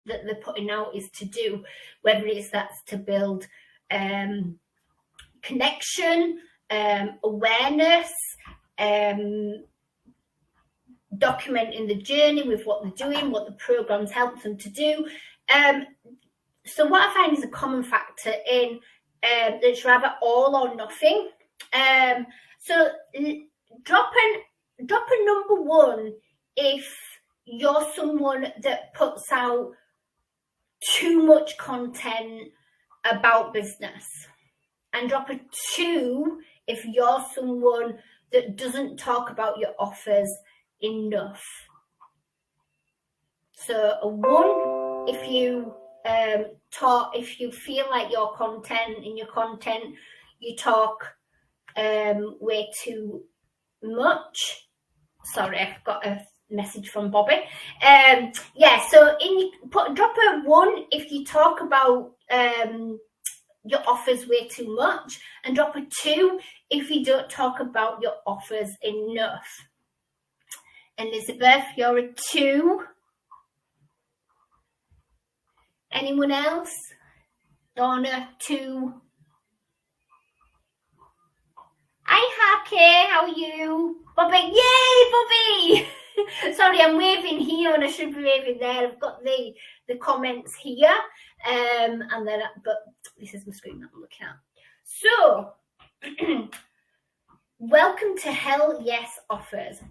that they're putting out is to do, whether that's to build connection, awareness, documenting the journey with what they're doing, what the programs help them to do. So what I find is a common factor in it's rather all or nothing. So drop a number one if you're someone that puts out too much content about business, and drop a 2 if you're someone that doesn't talk about your offers enough. So a 1 if you if you feel like your content you talk way too much. Sorry, I've got a message from Bobby. Yeah, so drop a 1 if you talk about your offers way too much, and drop a 2 if you don't talk about your offers enough. Elizabeth, you're a 2. Anyone else? Donna, 2. Hi, Hake, how are you? Bobby, yay, Bobby! Sorry, I'm waving here and I should be waving there. I've got the comments here, and then, but this is my screen that I'm looking at. So, welcome to Hell Yes Offers,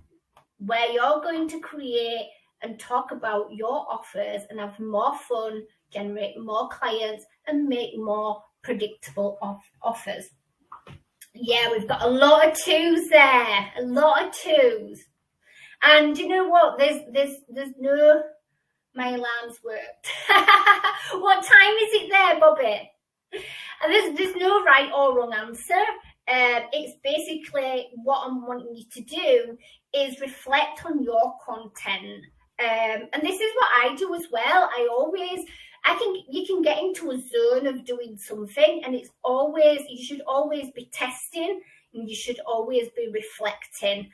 where you're going to create and talk about your offers and have more fun, generate more clients, and make more predictable offers. Yeah, we've got a lot of 2s there, a lot of 2s. And you know what? There's no, my alarm's worked. What time is it there, Bobby? And there's no right or wrong answer. It's basically what I'm wanting you to do is reflect on your content. And this is what I do as well. I think you can get into a zone of doing something, and you should always be testing, and you should always be reflecting.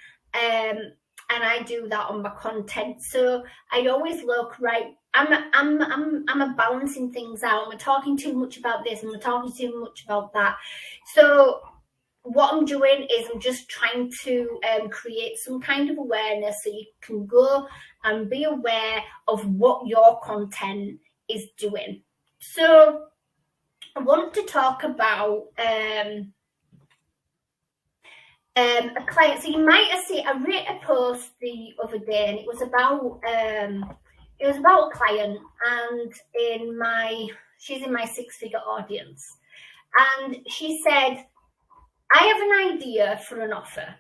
And I do that on my content. So I always look, right, I'm balancing things out. Am I talking too much about this? Am I talking too much about that? So what I'm doing is I'm just trying to create some kind of awareness so you can go and be aware of what your content is doing. So I want to talk about a client. So you might have seen, I wrote a post the other day, and it was about a client, and she's in my 6-figure audience, and she said, I have an idea for an offer.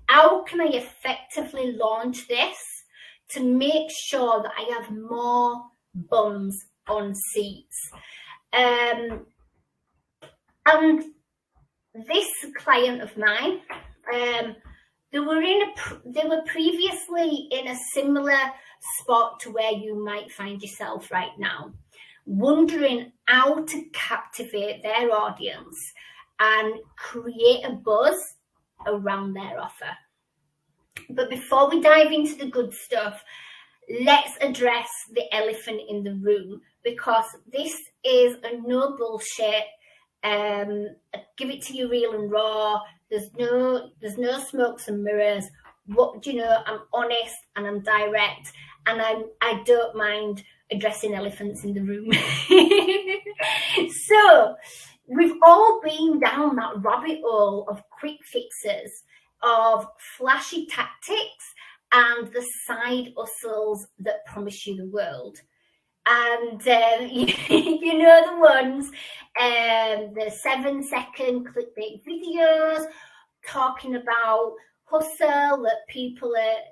How can I effectively launch this to make sure that I have more bums on seats? And this client of mine, they were previously in a similar spot to where you might find yourself right now, wondering how to captivate their audience and create a buzz around their offer. But before we dive into the good stuff, let's address the elephant in the room, because this is a no bullshit. Give it to you real and raw. There's no smokes and mirrors. What do you know? I'm honest and I'm direct, and I don't mind addressing elephants in the room. So we've all been down that rabbit hole of quick fixes, of flashy tactics, and the side hustles that promise you the world. And you know the ones, the 7-second clickbait videos talking about hustle that people are,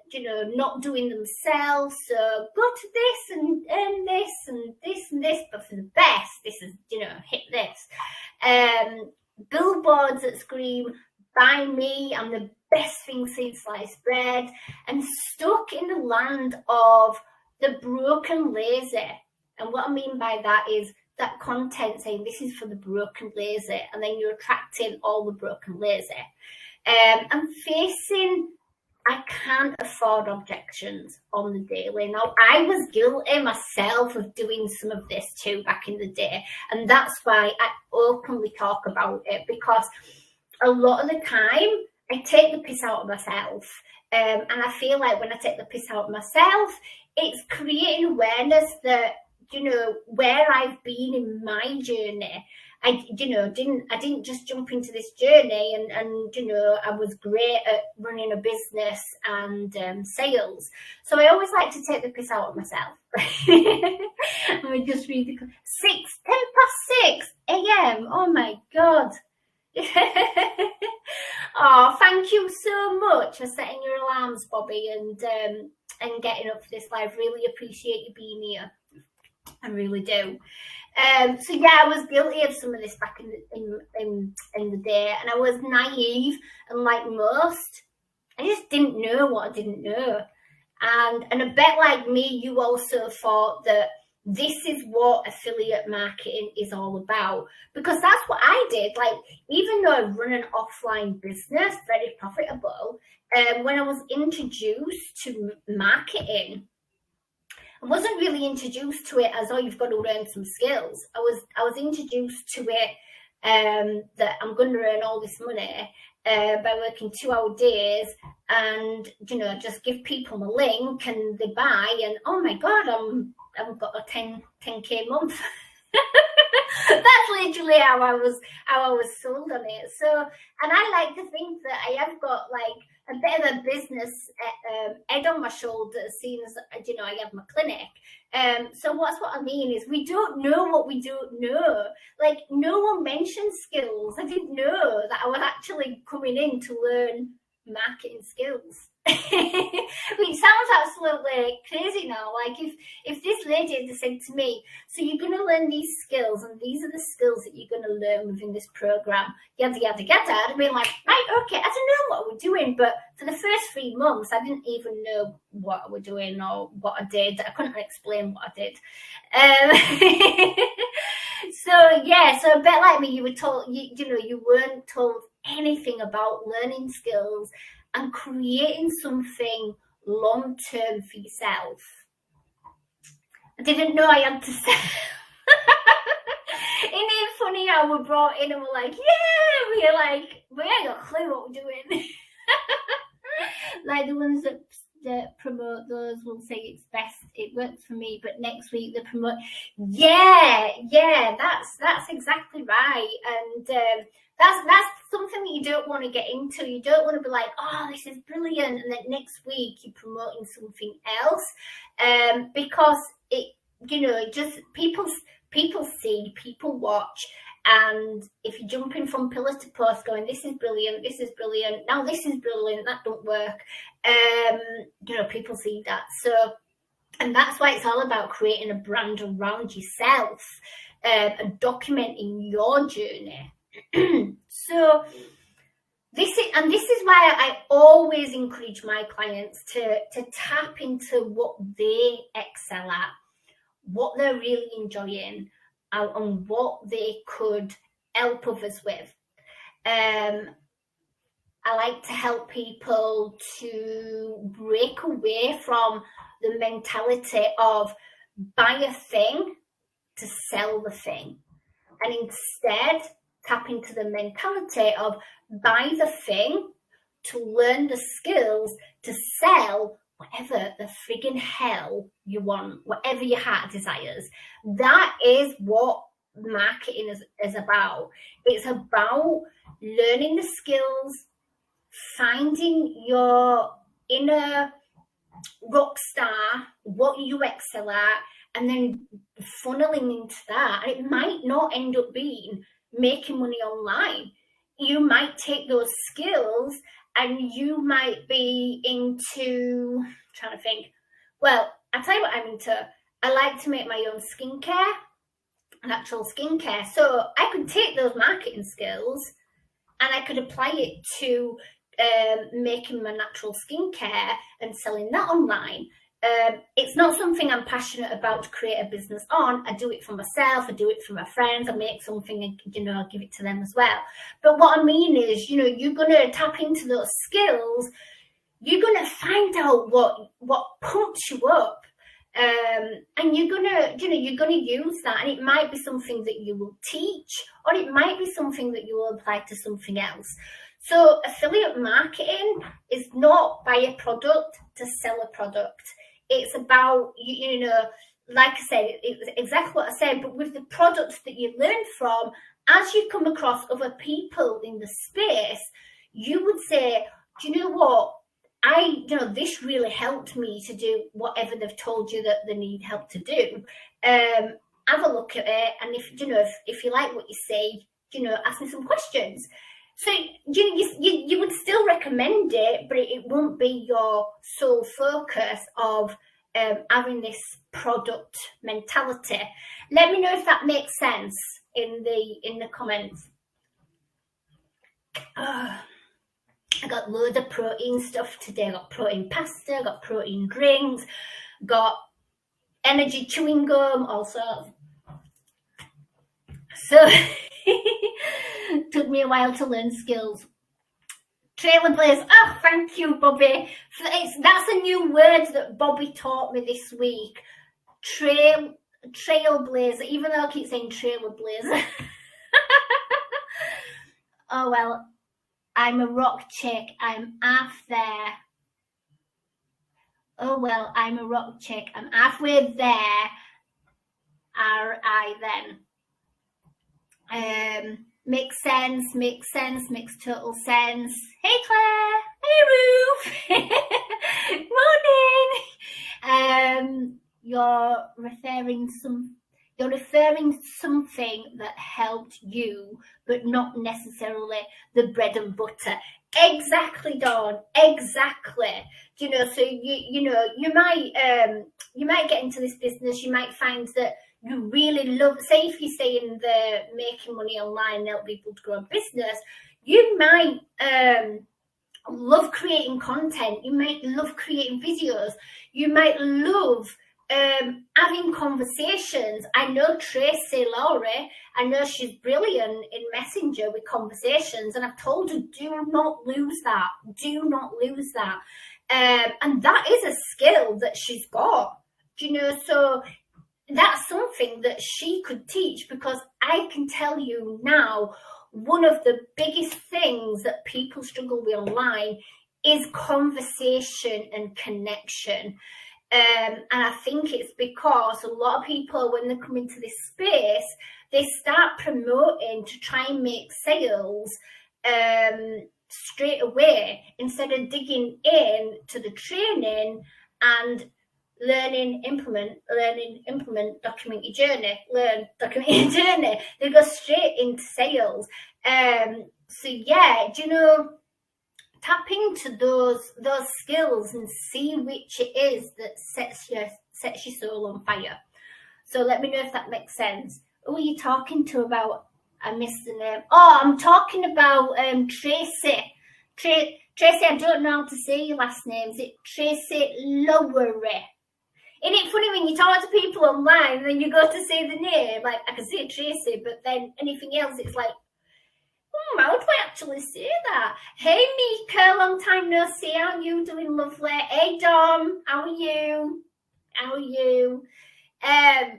not doing themselves. So go to this and earn this and this and this, but for the best, this is, hit this. Billboards that scream, buy me, I'm the best thing since sliced bread, and stuck in the land of the broken lazy. And what I mean by that is that content saying this is for the broken lazy, and then you're attracting all the broken lazy. And facing I can't afford objections on the daily. Now, I was guilty myself of doing some of this too back in the day. And that's why I openly talk about it, because a lot of the time I take the piss out of myself. And I feel like when I take the piss out of myself, it's creating awareness that, where I've been in my journey. I didn't just jump into this journey and I was great at running a business and sales. So I always like to take the piss out of myself. Let me just read the 6 a.m. Oh my God. Oh, thank you so much for setting your alarms, Bobby, and getting up for this live. Really appreciate you being here. I really do. So yeah, I was guilty of some of this back in the day, and I was naive, and like most, I just didn't know what I didn't know. And a bit like me, you also thought that this is what affiliate marketing is all about, because that's what I did. Like, even though I run an offline business, very profitable, when I was introduced to marketing, I wasn't really introduced to it as, oh, you've got to learn some skills. I was introduced to it that I'm going to earn all this money by working 2-hour days, and just give people a link and they buy, and oh my God, I've got a 10k month. That's literally how I was sold on it. So, and I like to think that I have got like a bit of a business head on my shoulders, seeing as I have my clinic. So what I mean is, we don't know what we don't know. Like, no one mentioned skills. I didn't know that I was actually coming in to learn marketing skills. Which sounds absolutely crazy now. Like, if this lady had said to me, so you're going to learn these skills, and these are the skills that you're going to learn within this program, yada yada yada, I'd have been like, right, okay, I don't know what we're doing. But for the first 3 months, I didn't even know what I was doing or what I did. I couldn't explain what I did. So yeah, so a bit like me, you were told, you weren't told anything about learning skills and creating something long-term for yourself. I didn't know I had to say. Isn't it funny how we're brought in and we're like, yeah, we ain't got a clue what we're doing. Like, the ones that promote those will say it's best, it works for me, but next week they promote. Yeah, that's exactly right. And that's something that you don't want to get into. You don't want to be like, oh, this is brilliant, and then next week you're promoting something else, because it, just people see, people watch, and if you're jumping from pillar to post going, this is brilliant, now this is brilliant, that don't work, people see that. So, and that's why it's all about creating a brand around yourself, and documenting your journey. So this is why I always encourage my clients to tap into what they excel at, what they're really enjoying, and what they could help others with. I like to help people to break away from the mentality of buy a thing to sell the thing, and instead tap into the mentality of buy the thing to learn the skills to sell whatever the friggin' hell you want, whatever your heart desires. That is what marketing is about. It's about learning the skills, finding your inner rock star, what you excel at, and then funneling into that. And it might not end up being making money online. You might take those skills and you might be into, trying to think, well, I'll tell you what I'm into. I like to make my own skincare, natural skincare. So I could take those marketing skills and I could apply it to making my natural skincare and selling that online. It's not something I'm passionate about to create a business on. I do it for myself, I do it for my friends, I make something and, I'll give it to them as well. But what I mean is, you're going to tap into those skills you're going to find out what pumps you up. And you're gonna use that, and it might be something that you will teach, or it might be something that you will apply to something else. So affiliate marketing is not buy a product to sell a product. It's about, you know, like I said, it's exactly what I said, but with the products that you learn from, as you come across other people in the space, you would say, do you know what? This really helped me to do whatever they've told you that they need help to do. Have a look at it, and if you like what you see, ask me some questions. So you would still recommend it, but it won't be your sole focus of having this product mentality. Let me know if that makes sense in the comments. I got loads of protein stuff today. I got protein pasta, got protein drinks, got energy chewing gum, all sorts. So took me a while to learn skills. Trailblazer. Oh, thank you, Bobby. That's a new word that Bobby taught me this week. Trailblazer, even though I keep saying trailblazer. Oh, well. I'm a rock chick. I'm half there. Oh, well, I'm a rock chick. I'm halfway there. Are I then? Makes sense, makes total sense. Hey, Claire. Hey, Ruth. Morning. You're referring something that helped you, but not necessarily the bread and butter. Exactly, Dawn. Exactly. So you might get into this business. You might find that you really love. Say if you stay in the making money online and help people to grow a business, you might love creating content. You might love creating videos. You might love having conversations. I know Tracy Laurie, I know she's brilliant in Messenger with conversations, and I've told her, do not lose that. And that is a skill that she's got, so that's something that she could teach, because I can tell you now, one of the biggest things that people struggle with online is conversation and connection. And I think it's because a lot of people, when they come into this space, they start promoting to try and make sales straight away, instead of digging in to the training and learning, implement, document your journey, learn, document your journey. They go straight into sales. So yeah, tap into those skills and see which it is that sets your soul on fire. So let me know if that makes sense. Who are you talking to about? I missed the name. Oh, I'm talking about Tracy. Tracy, I don't know how to say your last name. Is it Tracy Lowery? Isn't it funny when you talk to people online and then you go to say the name? Like, I can say Tracy, but then anything else, it's like, how do I actually say that? Hey, Mika, long time no see. How are you doing, lovely? Hey, Dom, how are you?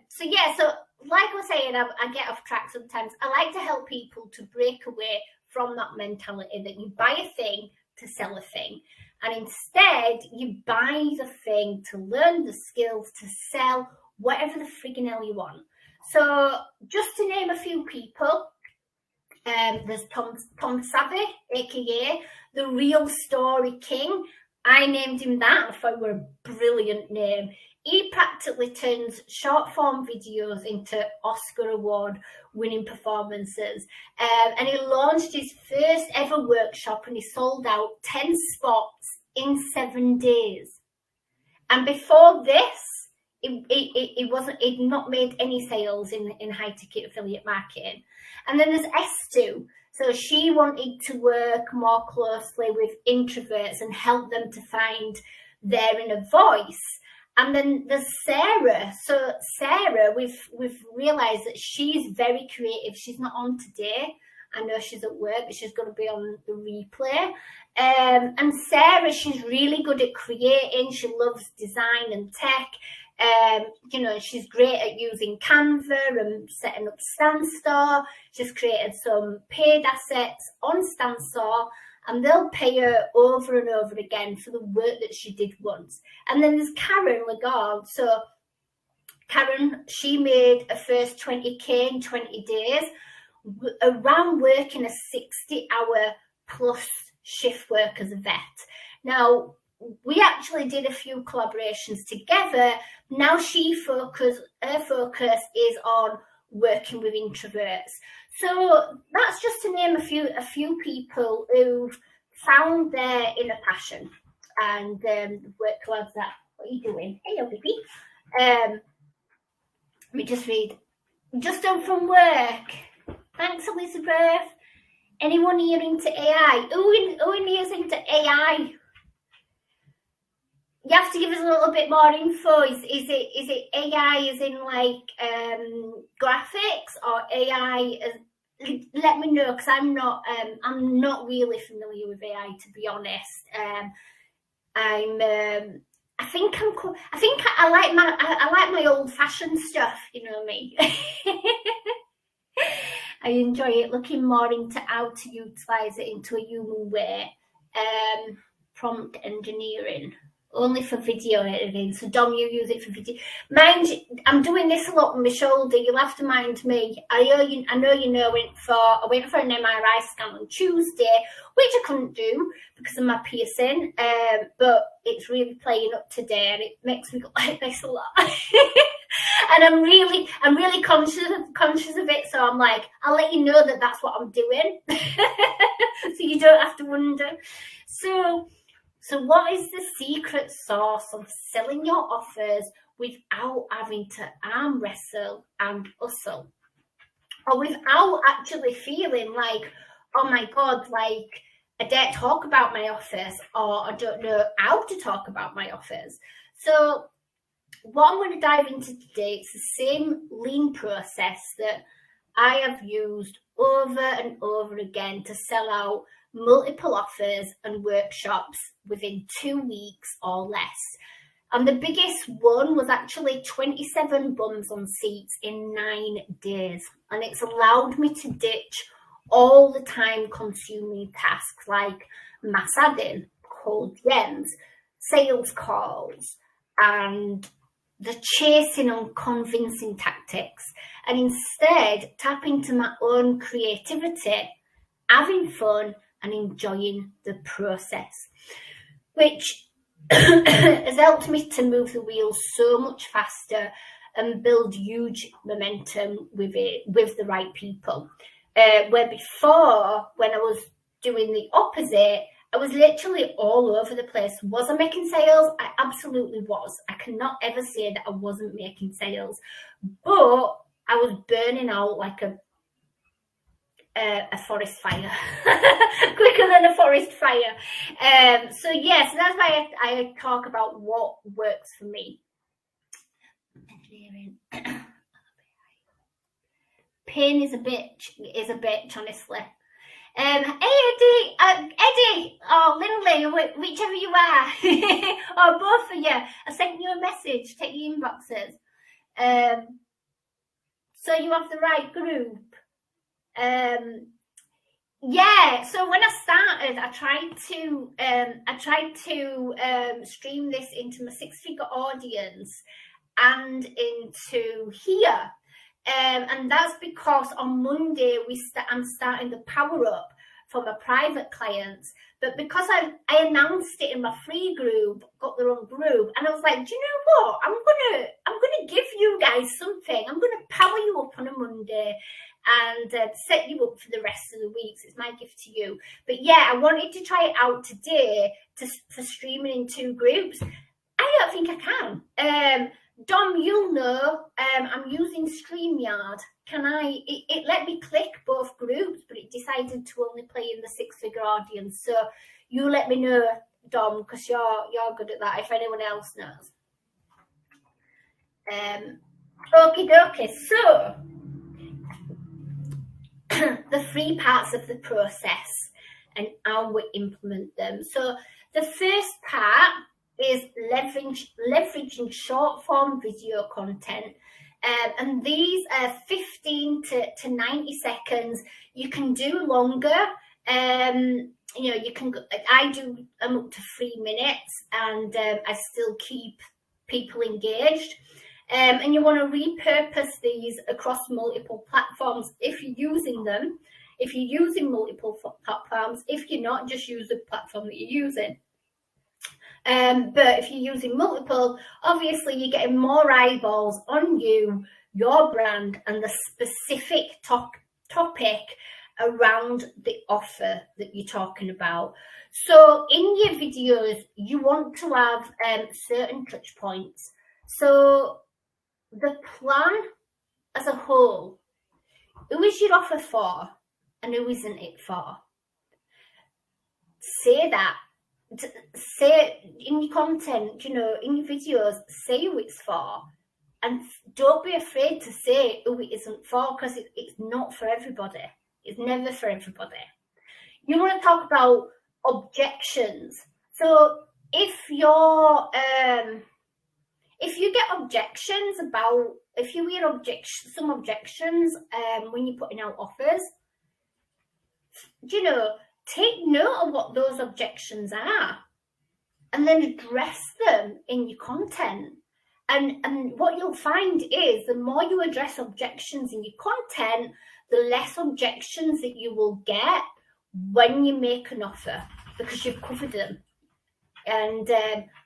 So yeah, so like I was saying, I get off track sometimes. I like to help people to break away from that mentality that you buy a thing to sell a thing. And instead, you buy the thing to learn the skills to sell whatever the friggin' hell you want. So just to name a few people, there's Tom Savvy, aka the Real Story King. I named him that. I thought it were a brilliant name. He practically turns short form videos into Oscar award winning performances. And he launched his first ever workshop, and he sold out 10 spots in 7 days. And before this, he'd not made any sales in high ticket affiliate marketing. And then there's Estu. So she wanted to work more closely with introverts and help them to find their inner voice. And then there's Sarah. So Sarah, we've realised that she's very creative. She's not on today. I know she's at work, but she's going to be on the replay. And Sarah, she's really good at creating. She loves design and tech. You know, she's great at using Canva and setting up Stanstore. She's created some paid assets on Stanstore, and they'll pay her over and over again for the work that she did once. And then there's Karen Lagarde. So Karen, she made her first 20K in 20 days around working a 60-hour plus shift work as a vet. Now, we actually did a few collaborations together. Now her focus is on working with introverts. So that's just to name a few people who've found their inner passion and work towards that. What are you doing? Hello, baby. Let me just read. Just done from work. Thanks, Elizabeth. Anyone here into AI? Who in here is into AI? You have to give us a little bit more info. Is it AI as in like graphics, or AI as, let me know, because I'm not really familiar with AI, to be honest. I like my old-fashioned stuff, you know me. I enjoy it, looking more into how to utilize it into a human way. Prompt engineering. Only for video editing. So Dom, you use it for video. Mind, I'm doing this a lot on my shoulder. You'll have to mind me. I know you know. I went for an MRI scan on Tuesday, which I couldn't do because of my piercing. But it's really playing up today, and it makes me look like this a lot. And I'm really conscious of it. So I'm like, I'll let you know that that's what I'm doing, so you don't have to wonder. So what is the secret sauce of selling your offers without having to arm wrestle and hustle? Or without actually feeling like, oh my God, like I dare talk about my offers, or I don't know how to talk about my offers. So what I'm going to dive into today, it's the same lean process that I have used over and over again to sell out multiple offers and workshops within 2 weeks or less. And the biggest one was actually 27 bums on seats in 9 days. And it's allowed me to ditch all the time-consuming tasks like mass adding, cold DMs, sales calls, and the chasing and convincing tactics, and instead tap into my own creativity, having fun, and enjoying the process, which has helped me to move the wheels so much faster and build huge momentum with the right people. Where before, when I was doing the opposite, I was literally all over the place. Was I making sales? I absolutely was. I cannot ever say that I wasn't making sales, but I was burning out like a forest fire, quicker than a forest fire. So yes, that's why I talk about what works for me. Pain is a bitch, honestly. Hey Eddie, or Lindley, whichever you are, or both of you. I sent you a message. Check your inboxes. So you have the right group. Yeah, so when I started, I tried to stream this into my 6-figure audience and into here. And that's because on Monday I'm starting the power up for my private clients. But because I announced it in my free group, got their own group, and I was like, do you know what? I'm gonna give you guys something. I'm gonna power you up on a Monday and set you up for the rest of the weeks. It's my gift to you. But yeah, I wanted to try it out today for streaming in 2 groups. I don't think I can. Dom, you'll know, I'm using StreamYard. It let me click both groups, but it decided to only play in the 6-figure audience. So you let me know, Dom, because you're good at that, if anyone else knows. Okie dokie. So the 3 parts of the process and how we implement them. So the first part is leveraging short form video content. And these are 15 to 90 seconds. You can do longer. You know, you can, I do up to 3 minutes, and I still keep people engaged. And you want to repurpose these across multiple platforms if you're using them. If you're using multiple platforms, if you're not, just use the platform that you're using. But if you're using multiple, obviously you're getting more eyeballs on you, your brand, and the specific topic around the offer that you're talking about. So in your videos, you want to have certain touch points. So the plan as a whole, who is your offer for and who isn't it for? Say that. Say in your content, you know, in your videos, say who it's for, and don't be afraid to say who it isn't for, because it's not for everybody. It's never for everybody. You want to talk about objections. So if you're if you get objections about, if you hear some objections when you're putting out offers, you know, take note of what those objections are and then address them in your content. And what you'll find is the more you address objections in your content, the less objections that you will get when you make an offer, because you've covered them. And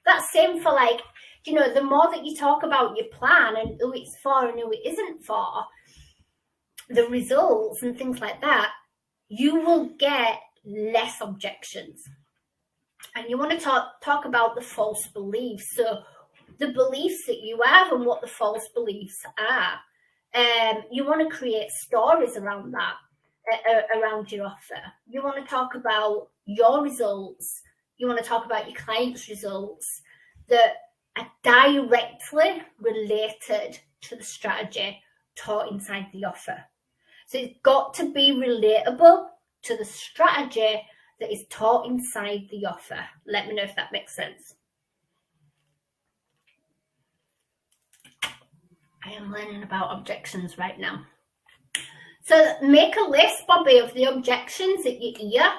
that's same for, like, you know, the more that you talk about your plan and who it's for and who it isn't for, the results and things like that, you will get less objections. And you want to talk about the false beliefs. So the beliefs that you have and what the false beliefs are. You want to create stories around that, around your offer. You want to talk about your results. You want to talk about your clients' results that are directly related to the strategy taught inside the offer. So it's got to be relatable to the strategy that is taught inside the offer. Let me know if that makes sense. I am learning about objections right now. So make a list, Bobby, of the objections that you hear,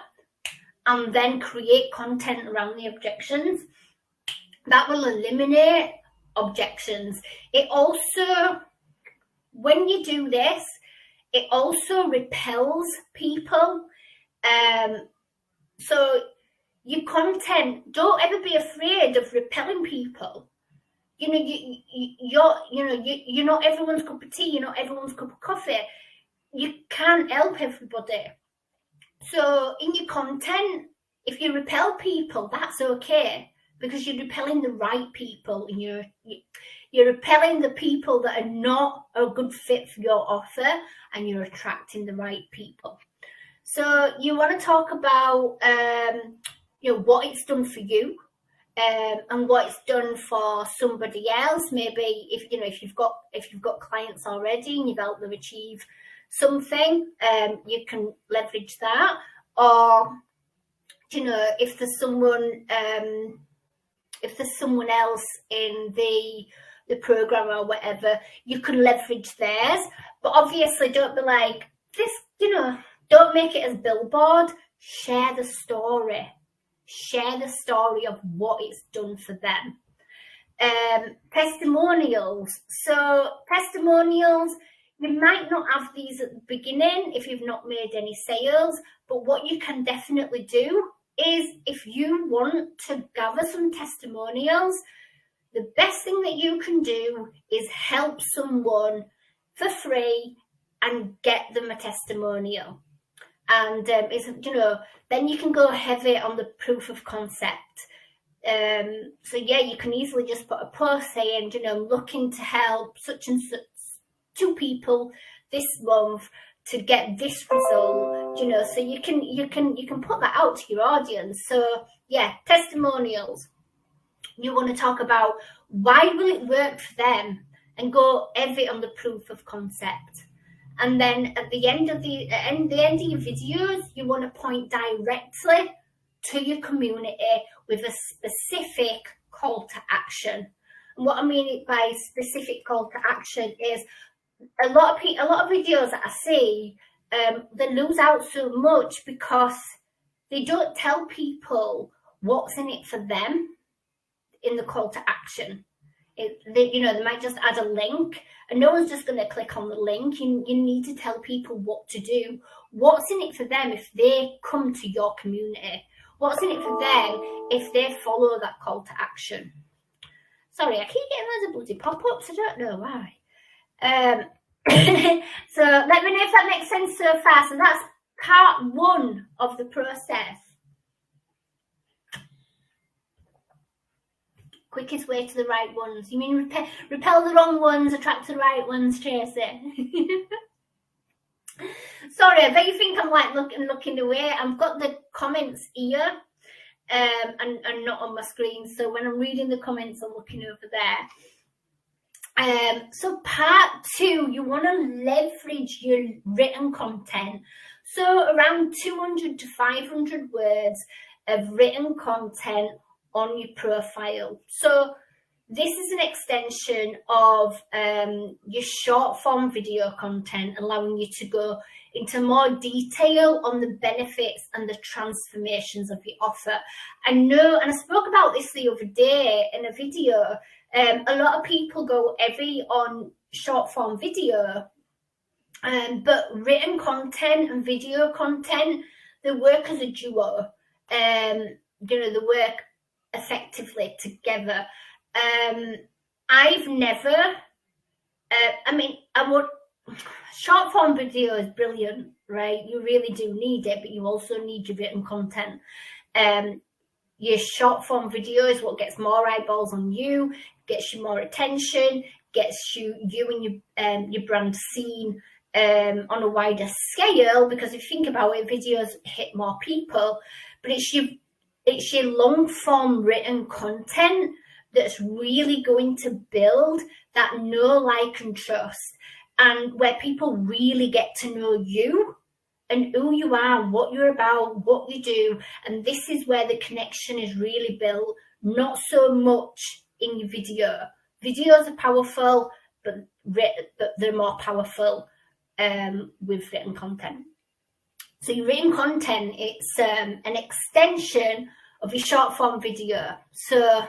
and then create content around the objections. That will eliminate objections. It also, when you do this, it also repels people. So your content, don't ever be afraid of repelling people. You know, you're not everyone's cup of tea. You're not everyone's cup of coffee. You can't help everybody. So in your content, if you repel people, that's okay, because you're repelling the right people, and you're repelling the people that are not a good fit for your offer, and you're attracting the right people. So you want to talk about you know, what it's done for you, and what it's done for somebody else. Maybe if you've got clients already and you've helped them achieve something, you can leverage that. Or, you know, if there's someone else in the program or whatever, you can leverage theirs. But obviously, don't be like this. You know, don't make it as billboard. Share the story. Share the story of what it's done for them. Testimonials. So testimonials, you might not have these at the beginning if you've not made any sales, but what you can definitely do is, if you want to gather some testimonials, the best thing that you can do is help someone for free and get them a testimonial. And you know, then you can go heavy on the proof of concept. So yeah, you can easily just put a post saying, you know, I'm looking to help such and such 2 people this month to get this result. You know, so you can put that out to your audience. So yeah, testimonials. You want to talk about why will it work for them, and go heavy on the proof of concept. and then at the end of your videos, you want to point directly to your community with a specific call to action. And what I mean by specific call to action is a lot of videos that I see, they lose out so much because they don't tell people what's in it for them in the call to action. They might just add a link, and no one's just going to click on the link. You need to tell people what to do. What's in it for them if they come to your community? What's in it for them if they follow that call to action? Sorry, I keep getting loads of bloody pop-ups. I don't know why. So let me know if that makes sense so far. So that's part one of the process. Quickest way to the right ones. You mean repel the wrong ones, attract the right ones, Tracy? Sorry, I bet you think I'm like looking away. I've got the comments here and not on my screen. So when I'm reading the comments, I'm looking over there. So part two, you want to leverage your written content. So around 200 to 500 words of written content on your profile. So this is an extension of your short form video content, allowing you to go into more detail on the benefits and the transformations of your offer. I know, and I spoke about this the other day in a video, a lot of people go heavy on short form video, but written content and video content, they work as a duo. They work effectively together. I've never, short form video is brilliant, right? You really do need it, but you also need your written content. Your short form video is what gets more eyeballs on you, gets you more attention, gets you and your brand seen on a wider scale, because if you think about it, videos hit more people, but it's your long form written content that's really going to build that know, like, and trust, and where people really get to know you and who you are, what you're about, what you do. And this is where the connection is really built, not so much in your video. Videos are powerful, but they're more powerful with written content. So your written content, it's an extension of your short form video. So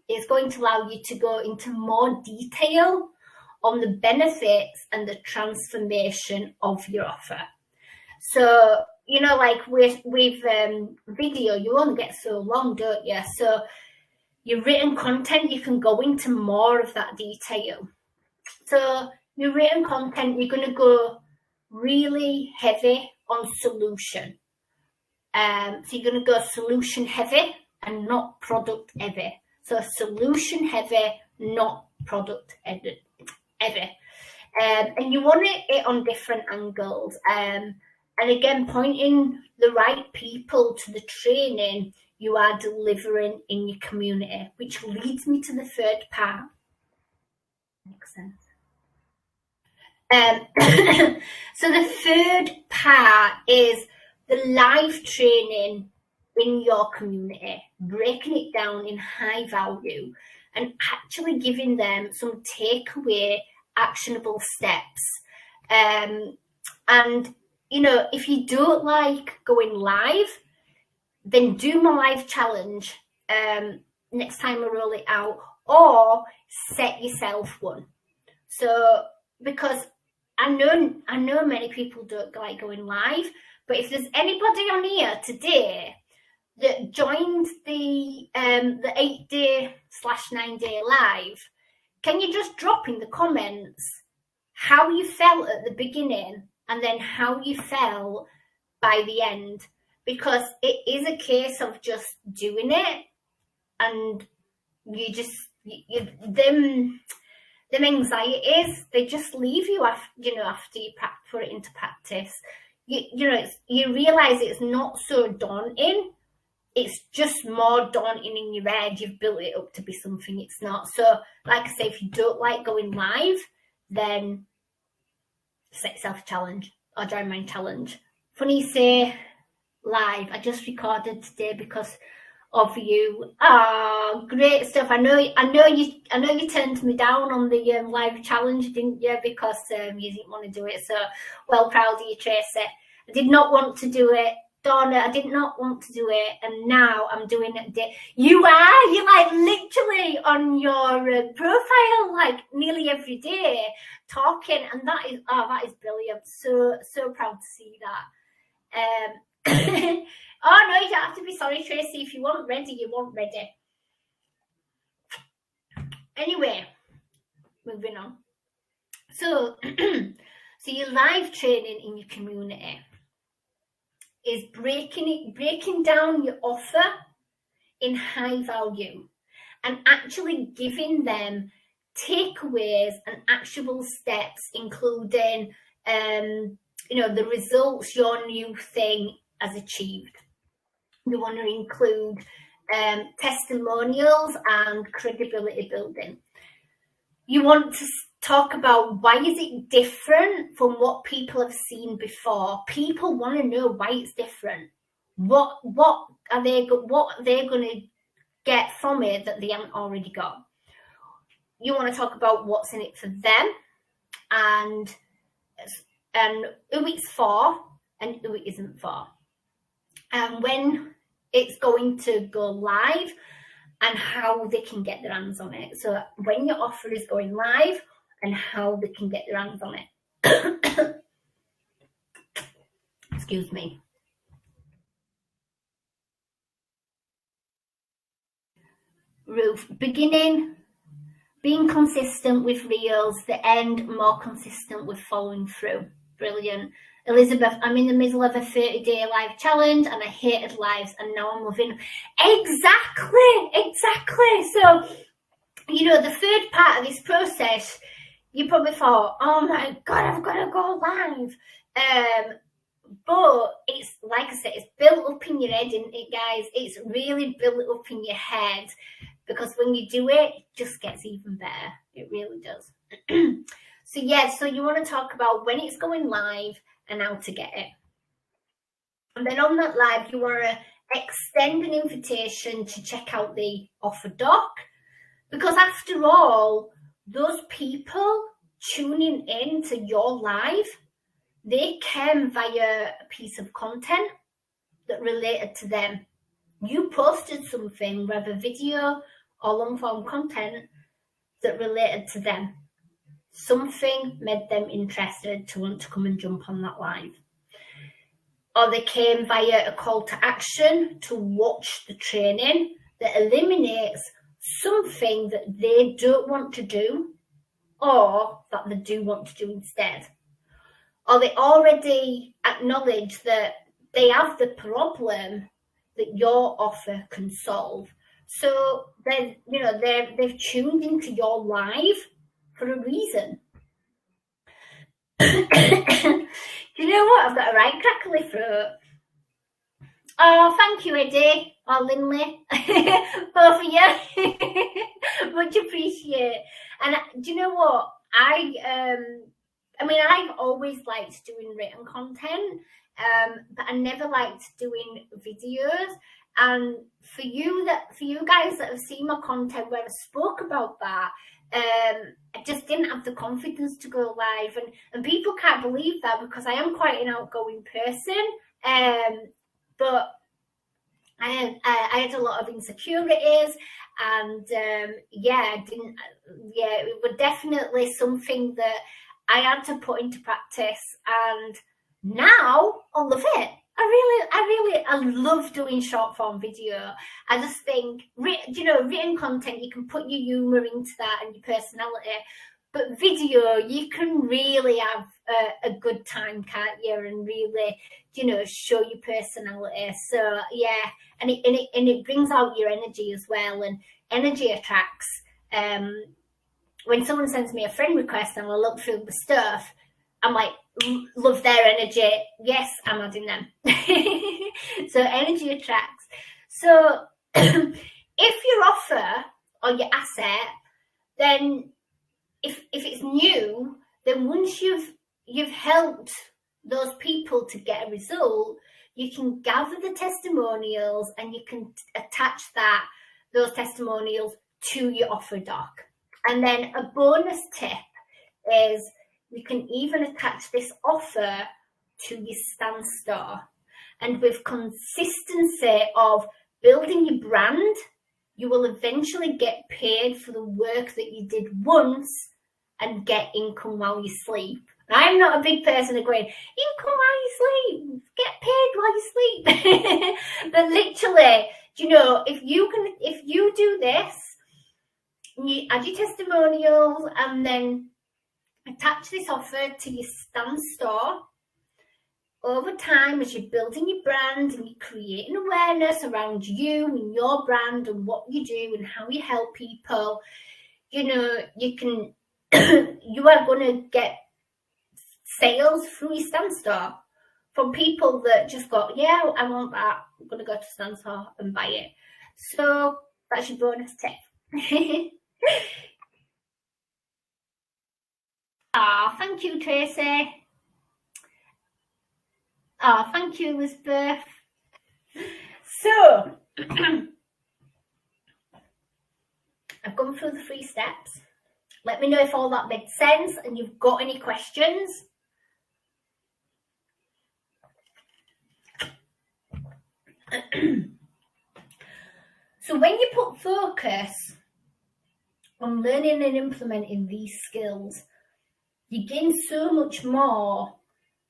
it's going to allow you to go into more detail on the benefits and the transformation of your offer. So, like with video, you only get so long, don't you? So your written content, you can go into more of that detail. So your written content, you're going to go really heavy on solution. So you're going to go solution heavy and not product heavy. So solution heavy, not product heavy. And you want it on different angles. And again, pointing the right people to the training you are delivering in your community, which leads me to the third part. Makes sense. So the third part is the live training in your community, breaking it down in high value and actually giving them some takeaway actionable steps. And if you don't like going live, then do my live challenge next time I roll it out, or set yourself one. So, because I know many people don't like going live, but if there's anybody on here today that joined the 8-day/9-day live, can you just drop in the comments how you felt at the beginning and then how you felt by the end? Because it is a case of just doing it, and them anxieties, they just leave you after you put it into practice. You realize it's not so daunting. It's just more daunting in your head. You've built it up to be something it's not. So, like I say, if you don't like going live, then set yourself a challenge or join my challenge. Funny say live. I just recorded today because of you. Oh, great stuff. I know you turned me down on the live challenge, didn't you? Because you didn't want to do it. So well proud of you, Tracy. I did not want to do it. Donna, I did not want to do it, and now I'm doing it. You're like literally on your profile, like nearly every day, talking, and that is brilliant. So proud to see that. Oh no, you don't have to be sorry, Tracy. If you weren't ready, you weren't ready. Anyway, moving on. So, so your live training in your community is breaking down your offer in high value and actually giving them takeaways and actionable steps, including the results your new thing has achieved. You want to include testimonials and credibility building. You want to talk about why is it different from what people have seen before. People want to know why it's different. What are they going to get from it that they haven't already got? You want to talk about what's in it for them and who it's for and who it isn't for, and when it's going to go live and how they can get their hands on it. So when your offer is going live and how they can get their hands on it. Excuse me. Ruth, beginning, being consistent with reels, the end, more consistent with following through. Brilliant. Elizabeth, I'm in the middle of a 30-day live challenge and I hated lives and now I'm loving them. Exactly. So, the third part of this process, you probably thought, oh my God, I've got to go live. But it's, like I said, it's built up in your head, isn't it, guys? It's really built up in your head, because when you do it, it just gets even better. It really does. So you want to talk about when it's going live and how to get it. And then on that live, you want to extend an invitation to check out the offer doc, because after all, those people tuning in to your live, they came via a piece of content that related to them. You posted something, whether video or long form content, that related to them. Something made them interested to want to come and jump on that live. Or they came via a call to action to watch the training that eliminates something that they don't want to do or that they do want to do instead. Or they already acknowledge that they have the problem that your offer can solve. So they've tuned into your live for a reason. Do you know what? I've got a right crackly throat. Oh, thank you, Eddie or Linley. Both of you. Much appreciate. And do you know what? I've always liked doing written content, but I never liked doing videos. And for you guys that have seen my content where I spoke about that, I just didn't have the confidence to go live, and people can't believe that, because I am quite an outgoing person, but I had a lot of insecurities, and it was definitely something that I had to put into practice, and now I love it. I love doing short form video. I just think, written content, you can put your humour into that and your personality, but video, you can really have a good time, can't you? And really, show your personality. So yeah, and it brings out your energy as well, and energy attracts. When someone sends me a friend request and I look through the stuff, I'm like, love their energy. Yes, I'm adding them. So energy attracts. So if your offer or your asset, then if it's new, then once you've you've helped those people to get a result, you can gather the testimonials and you can attach those testimonials to your offer doc. And then a bonus tip is you can even attach this offer to your Stan Store. And with consistency of building your brand, you will eventually get paid for the work that you did once and get income while you sleep. I'm not a big person of going, income while you sleep, get paid while you sleep. But literally, you know, if you do this, you add your testimonials and then attach this offer to your Stan Store, over time, as you're building your brand and you're creating awareness around you and your brand and what you do and how you help people, you know, you are going to get sales through your Stan Store from people that just go, yeah, I want that. I'm going to go to Stan Store and buy it. So that's your bonus tip. Thank you, Tracy. Thank you, Elizabeth. So, I've gone through the 3 steps. Let me know if all that made sense and you've got any questions. So when you put focus on learning and implementing these skills, you gain so much more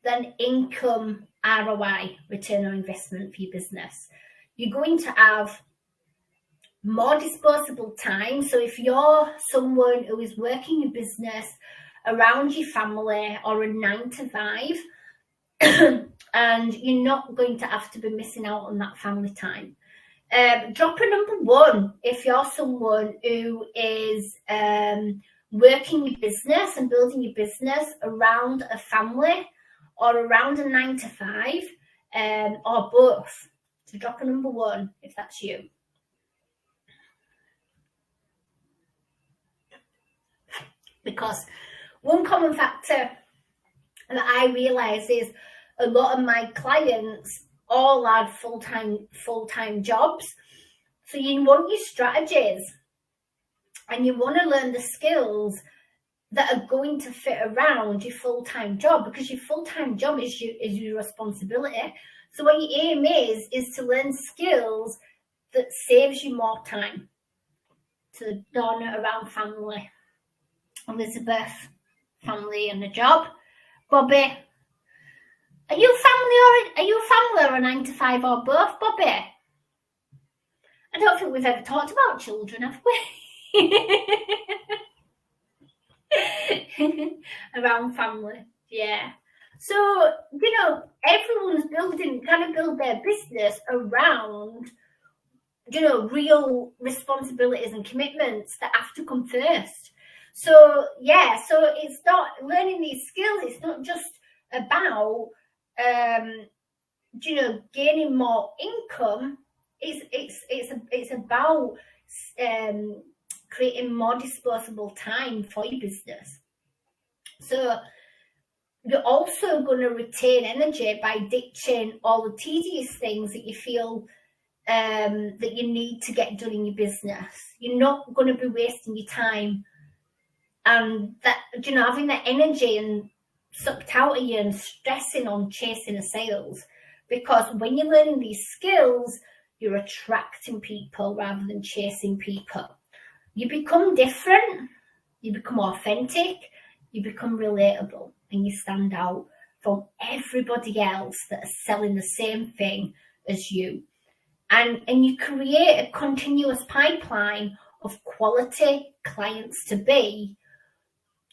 than income ROI, return on investment, for your business. You're going to have more disposable time. So if you're someone who is working your business around your family or a 9-to-5, and you're not going to have to be missing out on that family time. Drop a number 1 if you're someone who is working your business and building your business around a family or around a 9-to-5, or both. So drop a number 1 if that's you. Because one common factor that I realise is a lot of my clients all had full-time jobs. So you want your strategies and you want to learn the skills that are going to fit around your full-time job, because your full-time job is your responsibility. So what your aim is to learn skills that saves you more time to donor around family. Elizabeth, family and a job. Bobby, are you family or a 9-to-5 or both, Bobby? I don't think we've ever talked about children, have we? Around family, yeah. So, you know, everyone's trying to build their business around, you know, real responsibilities and commitments that have to come first. So, yeah, so it's not learning these skills. It's not just about, you know, gaining more income. It's about creating more disposable time for your business. So you're also going to retain energy by ditching all the tedious things that you feel that you need to get done in your business. You're not going to be wasting your time and that, you know, having that energy and sucked out of you and stressing on chasing the sales. Because when you're learning these skills, you're attracting people rather than chasing people. You become different, you become authentic, you become relatable, and you stand out from everybody else that are selling the same thing as you. And you create a continuous pipeline of quality clients to be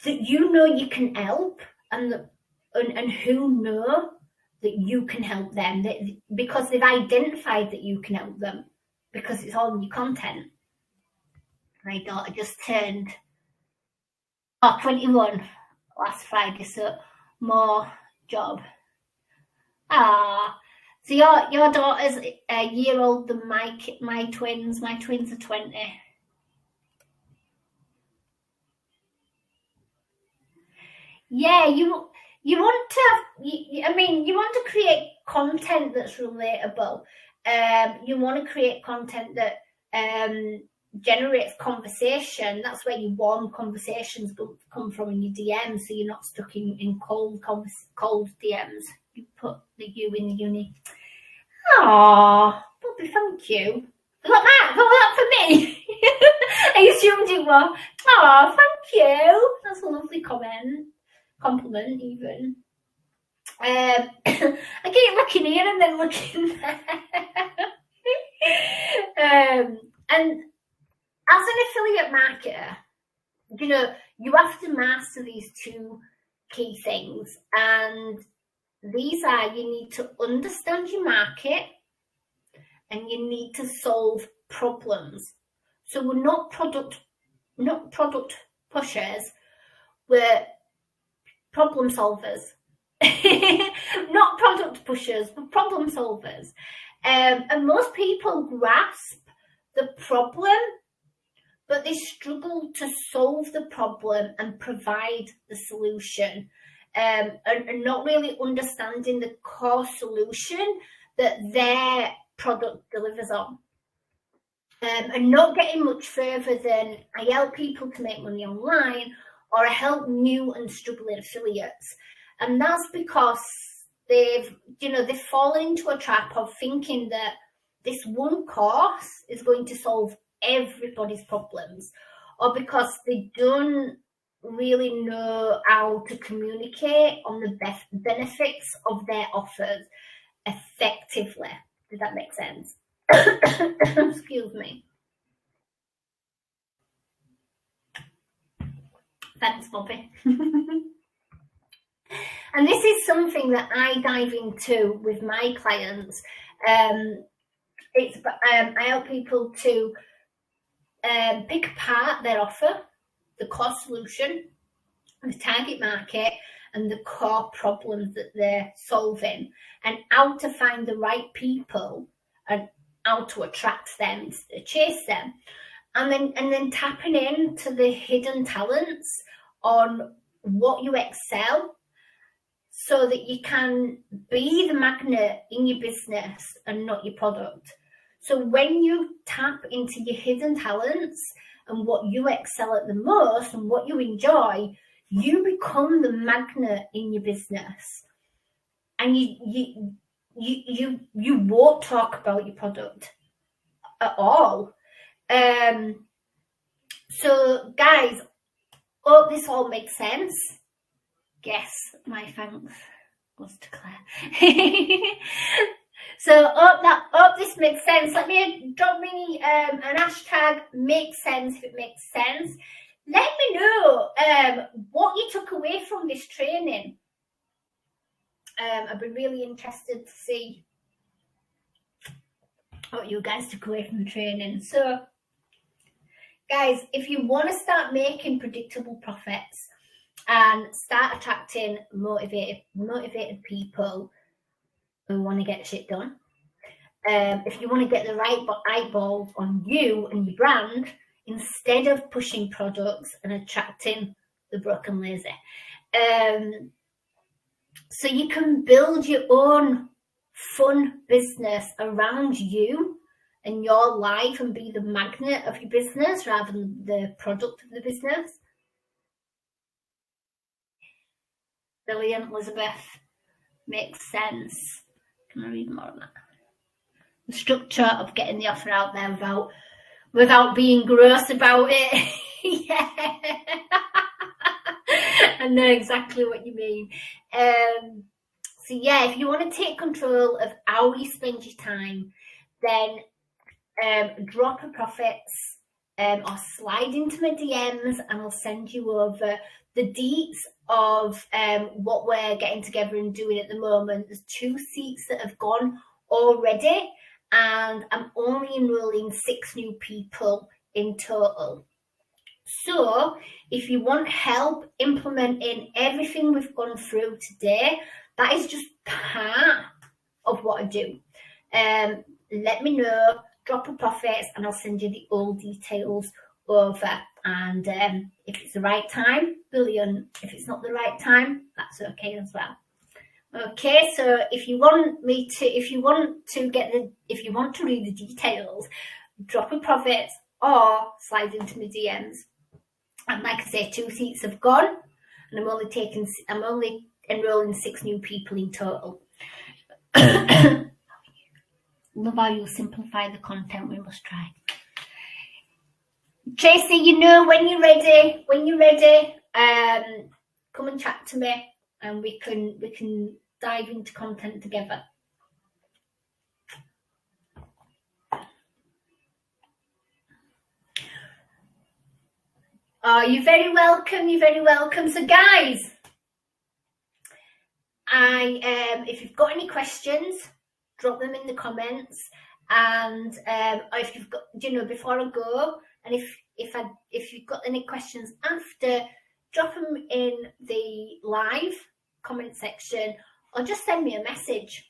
that you know you can help and who know that you can help them, because they've identified that you can help them because it's all in your content. My daughter just turned 21 last Friday, so more job. So your daughter's a year older than my twins. My twins are 20. Yeah, you want to you want to create content that's relatable. You want to create content that generates conversation. That's where your warm conversations come from in your DMs, so you're not stuck in cold DMs. You put the U in the uni. Aww, Bobby, thank you. Look that, look that for me. I assumed it was. Aww, thank you. That's a lovely compliment even. I keep looking here and then looking there. And as an affiliate marketer, you know, you have to master these two key things. And these are, you need to understand your market and you need to solve problems. So we're not product pushers, we're problem solvers. Not product pushers, but problem solvers. And most people grasp the problem, but they struggle to solve the problem and provide the solution, and not really understanding the core solution that their product delivers on. And not getting much further than I help people to make money online, or I help new and struggling affiliates. And that's because they've fallen into a trap of thinking that this one course is going to solve everybody's problems, or because they don't really know how to communicate on the benefits of their offers effectively. Does that make sense? Excuse me. Thanks, Bobby. And this is something that I dive into with my clients. I help people to pick apart their offer, the core solution, the target market, and the core problems that they're solving, and how to find the right people and how to attract them instead of chase them. And then tapping into the hidden talents on what you excel, so that you can be the magnet in your business and not your product. So when you tap into your hidden talents and what you excel at the most and what you enjoy, you become the magnet in your business. And you won't talk about your product at all. So guys, hope this all makes sense. Yes, my thanks goes to Claire. So hope this makes sense. Let me drop me an hashtag makes sense if it makes sense. Let me know what you took away from this training. I'd be really interested to see what you guys took away from the training. So guys, if you want to start making predictable profits and start attracting motivated people who want to get shit done, if you want to get the right eyeballs on you and your brand, instead of pushing products and attracting the broken lazy, so you can build your own fun business around you and your life and be the magnet of your business rather than the product of the business. Brilliant, Elizabeth. Makes sense. Can I read more on that? The structure of getting the offer out there without being gross about it. Yeah. I know exactly what you mean. So yeah, if you want to take control of how you spend your time, then drop a profits or slide into my DMs and I'll send you over the deets of what we're getting together and doing at the moment. There's 2 seats that have gone already, and I'm only enrolling 6 new people in total. So if you want help implementing everything we've gone through today, that is just part of what I do. Let me know, drop a profit, and I'll send you the all details over. And if it's the right time, brilliant. If it's not the right time, that's okay as well. Okay, so if you want to read the details, drop a profit or slide into my DMs. And like I say, 2 seats have gone, and I'm only enrolling 6 new people in total. Love how you simplify the content. We must try. Tracy, you know, when you're ready, come and chat to me, and we can dive into content together. Oh, you're very welcome. You're very welcome. So, guys, if you've got any questions, drop them in the comments. And if you've got, before I go, and if you've got any questions after, drop them in the live comment section, or just send me a message.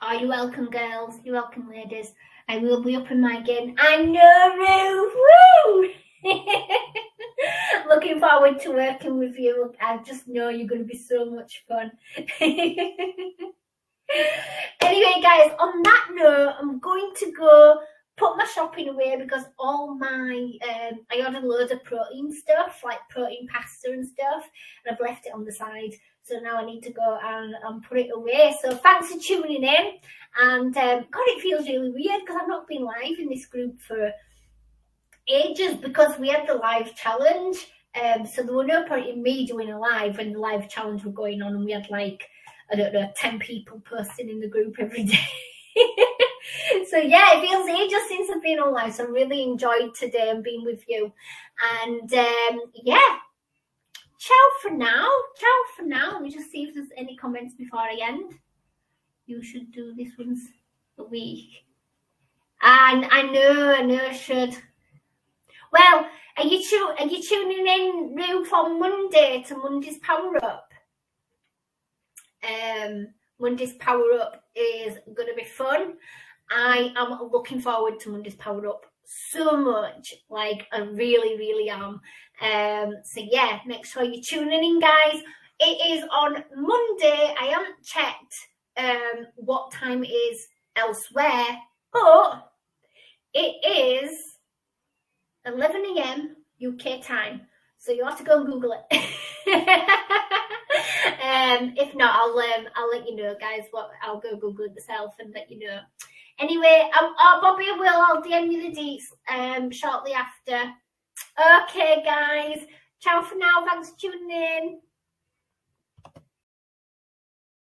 Oh, you're welcome, girls. You're welcome, ladies. I will be up in my game. I know, Roo! Woo! Looking forward to working with you. I just know you're going to be so much fun. Anyway, guys, on that note, I'm going to go put my shopping away, because all my I ordered loads of protein stuff, like protein pasta and stuff, and I've left it on the side. So now I need to go and put it away. So thanks for tuning in. And God, it feels really weird because I've not been live in this group for ages, because we had the live challenge. So there were no point in me doing a live when the live challenge was going on, and we had like, I don't know, 10 people posting in the group every day. So yeah, it feels ages since I've been on live. So I really enjoyed today and being with you. And yeah, ciao for now. Ciao for now. Let me just see if there's any comments before I end. You should do this once a week. And I know I should. Well, are you tuning in, Roo, for Monday to Monday's Power Up? Monday's Power Up is going to be fun. I am looking forward to Monday's Power Up so much. Like, I really, really am. So yeah, make sure you're tuning in, guys. It is on Monday. I haven't checked what time it is elsewhere, but it is 11 AM UK time. So you have to go and Google it. If not, I'll let you know, guys. I'll go Google it myself and let you know. Anyway, Bobby I'll DM you the deets shortly after. Okay, guys. Ciao for now. Thanks for tuning in.